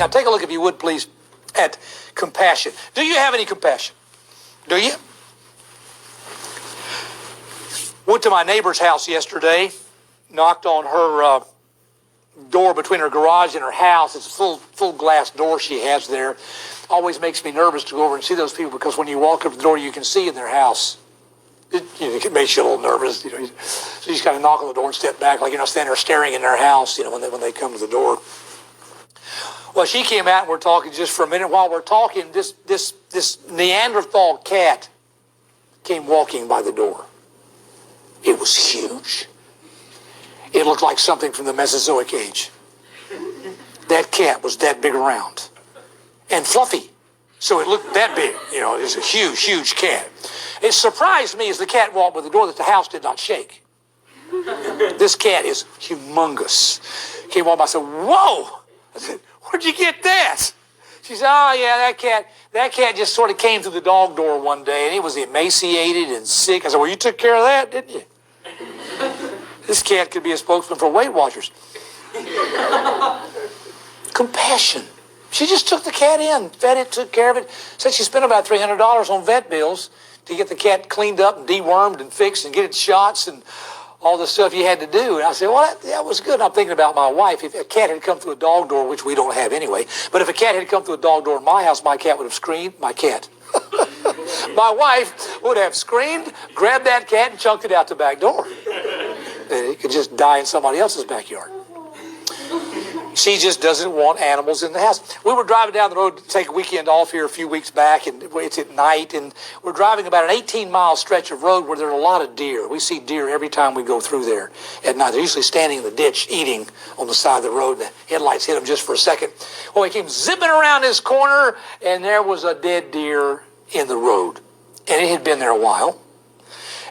Now take a look, if you would, please, at compassion. Do you have any compassion? Do you? Went to my neighbor's house yesterday, knocked on her door between her garage and her house. It's a full glass door she has there. Always makes me nervous to go over and see those people, because when you walk up to the door, you can see in their house. It makes you a little nervous. So you just kind of knock on the door and step back, like you're not standing there staring in their house, when they come to the door. Well, she came out and we're talking just for a minute. While we're talking, this Neanderthal cat came walking by the door. It was huge. It looked like something from the Mesozoic age. That cat was that big around and fluffy. So it looked that big. It was a huge, huge cat. It surprised me as the cat walked by the door that the house did not shake. This cat is humongous. Came walking by, I said, whoa! I said, where'd you get that? She said, oh yeah, that cat just sort of came through the dog door one day, and it was emaciated and sick. I said, well, you took care of that, didn't you? This cat could be a spokesman for Weight Watchers. Compassion. She just took the cat in, fed it, took care of it. Said she spent about $300 on vet bills to get the cat cleaned up and dewormed and fixed and get its shots and all the stuff you had to do. And I said, well, that was good. And I'm thinking about my wife. If a cat had come through a dog door, which we don't have anyway, but if a cat had come through a dog door in my house, my cat would have screamed. My cat. My wife would have screamed, grabbed that cat, and chunked it out the back door. And it could just die in somebody else's backyard. She just doesn't want animals in the house. We were driving down the road to take a weekend off here a few weeks back, and it's at night, and we're driving about an 18-mile stretch of road where there are a lot of deer. We see deer every time we go through there at night. They're usually standing in the ditch eating on the side of the road, and the headlights hit them just for a second. Well, we came zipping around this corner, and there was a dead deer in the road, and it had been there a while.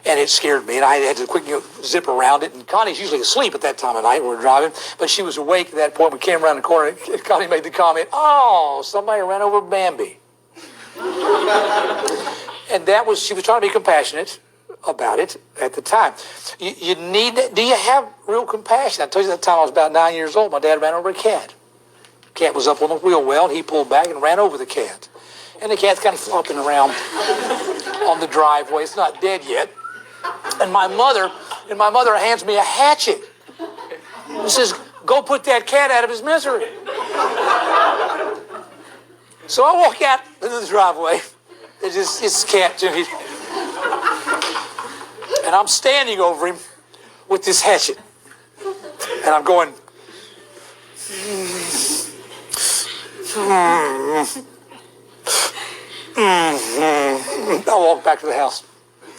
And it scared me, and I had to quickly zip around it. And Connie's usually asleep at that time of night when we're driving, but she was awake at that point. We came around the corner, and Connie made the comment, oh, somebody ran over Bambi. And she was trying to be compassionate about it at the time. Do you have real compassion? I told you that time I was about 9 years old, my dad ran over a cat. The cat was up on the wheel well, and he pulled back and ran over the cat. And the cat's kind of flopping around on the driveway. It's not dead yet. And my mother hands me a hatchet and says, go put that cat out of his misery. So I walk out into the driveway. There's this cat, Jimmy. And I'm standing over him with this hatchet. And I'm going, I walk back to the house.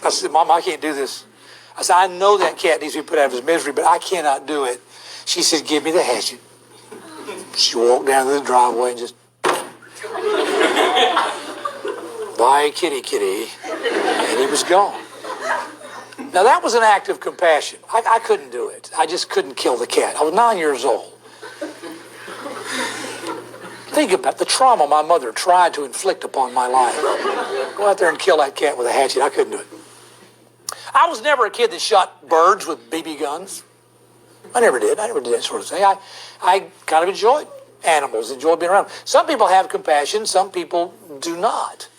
I said, Mom, I can't do this. I said, I know that cat needs to be put out of his misery, but I cannot do it. She said, give me the hatchet. She walked down to the driveway and just, bye, kitty, kitty. And he was gone. Now, that was an act of compassion. I couldn't do it. I just couldn't kill the cat. I was 9 years old. Think about the trauma my mother tried to inflict upon my life. Go out there and kill that cat with a hatchet. I couldn't do it. I was never a kid that shot birds with BB guns. I never did. I never did that sort of thing. I kind of enjoyed animals, enjoyed being around them. Some people have compassion. Some people do not.